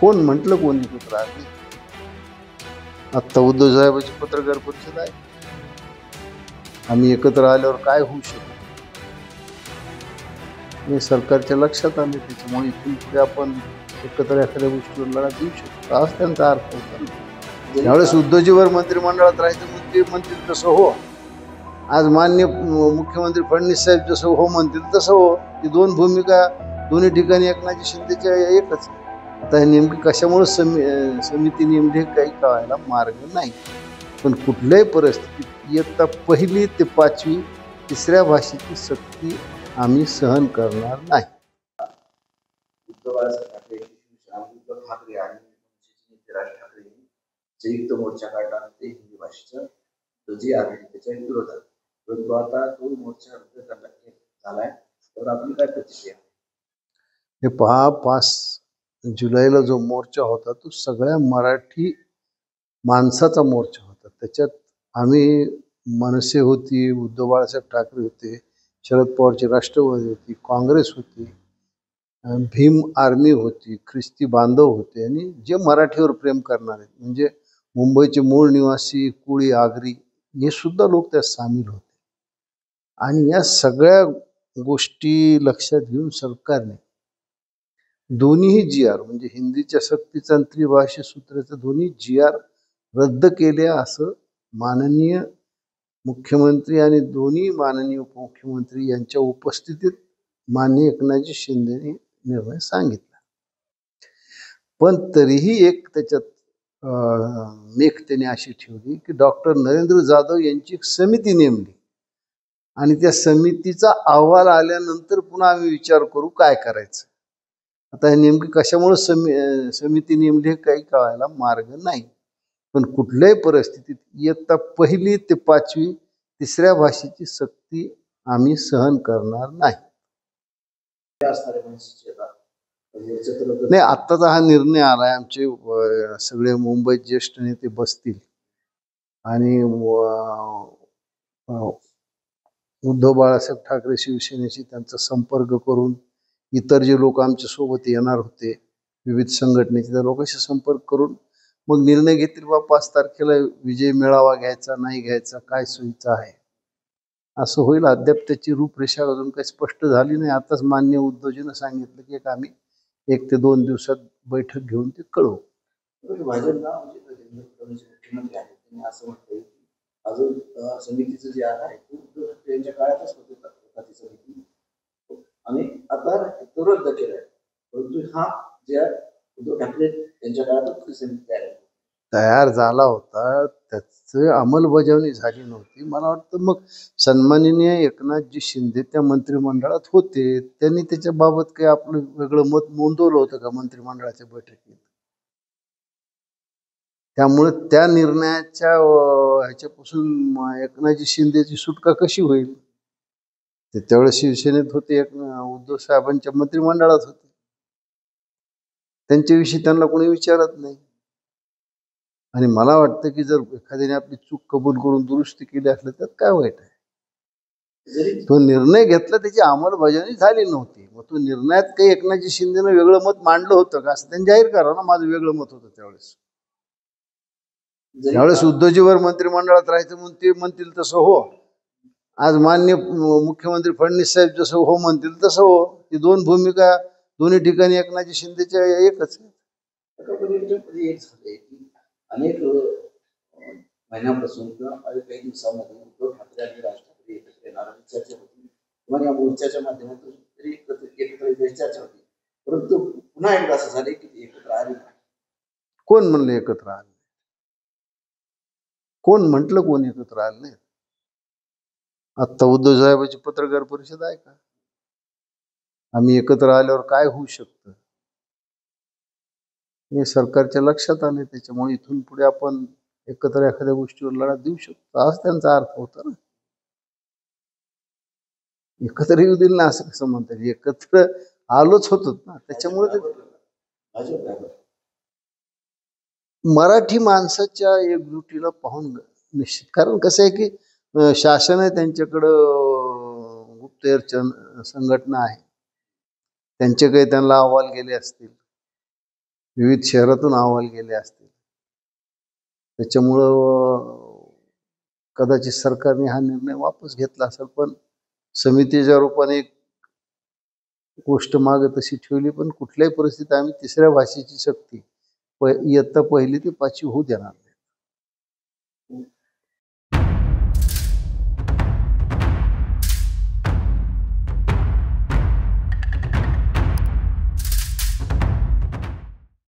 कोण म्हटलं कोण एकत्र आले? आत्ता उद्धव साहेबांची पत्रकार परिषद आहे. आम्ही एकत्र आल्यावर काय होऊ शकतो हे सरकारच्या लक्षात आले. त्याच्यामुळे इथून पुढे आपण एकत्र एखाद्या गोष्टीवर लढा देऊ शकतो, आज त्यांचा अर्थ होता ना. ज्यावेळेस उद्धवजीवर मंत्रिमंडळात राहायचं ते म्हणतील तसं हो. आज माननीय मुख्यमंत्री फडणवीस साहेब जसं हो म्हणतील तसं हो. ही दोन भूमिका दोन्ही ठिकाणी एकनाथ शिंदेच्या एकच. आता हे नेमकी कशामुळे समिती नेमली काही कळायला मार्ग नाही. पण कुठल्याही परिस्थितीत इयत्ता 1ली ते 5वी तिसऱ्या भाषेची सक्ती आम्ही सहन करणार नाही. उद्धव ठाकरे, उद्धव ठाकरे आणि राज ठाकरे संयुक्त मोर्चा काढला ते हिंदी भाषेचं जी आहे त्याच्या विरोधात. परंतु आता तो मोर्चा रद्द करण्यात झालाय, तर आपली काय प्रतिक्रिया? हे पहा, 5 जुलैला जो मोर्चा होता तो सगळ्या मराठी माणसाचा मोर्चा होता. त्याच्यात आम्ही मनसे होती, उद्धव बाळासाहेब ठाकरे होते, शरद पवारची राष्ट्रवादी होती, काँग्रेस होती, भीम आर्मी होती, ख्रिस्ती बांधव होते आणि जे मराठीवर प्रेम करणारे म्हणजे मुंबईचे मूळ निवासी, कुळी, आगरी हे सुद्धा लोक त्यात सामील होते. आणि या सगळ्या गोष्टी लक्षात घेऊन सरकारने दोन्ही GR म्हणजे हिंदीच्या सक्तीचा आणि त्रिभाषी सूत्राचं दोन्ही GR रद्द केले असं माननीय मुख्यमंत्री आणि दोन्ही माननीय उपमुख्यमंत्री यांच्या उपस्थितीत माननीय एकनाथजी शिंदेने निर्णय सांगितला. पण तरीही एक त्याच्यात मेख त्याने अशी ठेवली की डॉक्टर नरेंद्र जाधव यांची एक समिती नेमली आणि त्या समितीचा अहवाल आल्यानंतर पुन्हा आम्ही विचार करू काय करायचं. आता हे नेमकी कशामुळे समिती नेमली काही कळायला मार्ग नाही. पण कुठल्याही परिस्थितीत इयत्ता 1ली ते 5वी तिसऱ्या भाषेची सक्ती आम्ही सहन करणार नाही. नाही, आत्ताचा हा निर्णय आलाय. आमचे सगळे मुंबईत ज्येष्ठ नेते बसतील आणि उद्धव बाळासाहेब ठाकरे शिवसेनेशी त्यांचा संपर्क करून इतर जे लोक आमच्या सोबत येणार होते विविध संघटनेचे त्या लोकांशी संपर्क करून मग निर्णय घेतील बा 5 तारखेला विजय मेळावा घ्यायचा नाही घ्यायचा, काय सोयीचं आहे असं होईल. अद्याप त्याची रूपरेषा अजून काही स्पष्ट झाली नाही. आताच माननीय उद्धवजीनं सांगितलं की आम्ही 1 ते 2 दिवसात बैठक घेऊन ते कळवू. भाजपला मुख्यमंत्री आहेत त्यांनी असं म्हटलंय की अजून समितीचं जे आहे त्यांच्या काळातच होती समिती आणि आता तो रद्द केलाय. परंतु हा जे उद्धव ठाकरे यांच्या काळातच समिती तयार झाला होता, त्याची अंमलबजावणी झाली नव्हती. मला वाटतं मग सन्माननीय एकनाथजी शिंदे त्या मंत्रिमंडळात होते, त्यांनी त्याच्याबाबत काही आपलं वेगळं मत नोंदवलं होतं का मंत्रिमंडळाच्या बैठकीत? त्यामुळे त्या निर्णयाच्या ह्याच्यापासून एकनाथजी शिंदेची सुटका कशी होईल? ते त्यावेळेस शिवसेनेत होते, उद्धव साहेबांच्या मंत्रिमंडळात होते. त्यांच्याविषयी त्यांना कोणी विचारत नाही. आणि मला वाटतं की जर एखाद्याने आपली चूक कबूल करून दुरुस्ती केली असली त्यात काय वाईट आहे? तो निर्णय घेतला, त्याची अंमलबजावणी झाली नव्हती. मग तो निर्णयात काही एकनाथजी शिंदेनं वेगळं मत मांडलं होतं का असं त्यांनी जाहीर करावं ना. माझं वेगळं मत होतं त्यावेळेस. ज्यावेळेस उद्धवजीवर मंत्रिमंडळात राहायचं म्हणून ते म्हणतील तसं हो. आज माननीय मुख्यमंत्री फडणवीस साहेब जसं हो म्हणतील तसं हो. ही दोन भूमिका दोन्ही ठिकाणी एकनाथजी शिंदेच्या एकच. अनेक महिन्यापासून किंवा काही दिवसामध्ये उद्धव ठाकरे आणि राज ठाकरे एकत्र येणार चर्चा होती किंवा या मोर्चाच्या माध्यमातून तरी एकत्र चर्चा होती. परंतु पुन्हा एकदा असं झाले की एकत्र आले. कोण म्हणलं एकत्र आले? कोण म्हटलं कोण एकत्र आले नाही? आत्ता उद्धव साहेबांची पत्रकार परिषद आहे का? आम्ही एकत्र आल्यावर काय होऊ शकतं हे सरकारच्या लक्षात आले. त्याच्यामुळे इथून पुढे आपण एकत्र एखाद्या गोष्टीवर लढा देऊ शकतो, आज त्यांचा अर्थ होता ना. एकत्र येऊ दिलं ना असं कसं म्हणतात? एकत्र आलोच होतो ना. त्याच्यामुळे मराठी माणसाच्या एकजुटीला पाहून निश्चित. कारण कसं आहे की शासन आहे, त्यांच्याकडं गुप्तहेर संघटना आहे, त्यांचे काही त्यांना अहवाल गेले असतील. विविध शहरातून अहवाल गेले असतील. त्याच्यामुळं कदाचित सरकारने हा निर्णय वापस घेतला असेल, पण समितीच्या रूपाने एक गोष्ट मागे तशी ठेवली. पण कुठल्याही परिस्थितीत आम्ही तिसऱ्या भाषेची सक्ती इयत्ता 1ली ते 5वी होऊ देणार नाही.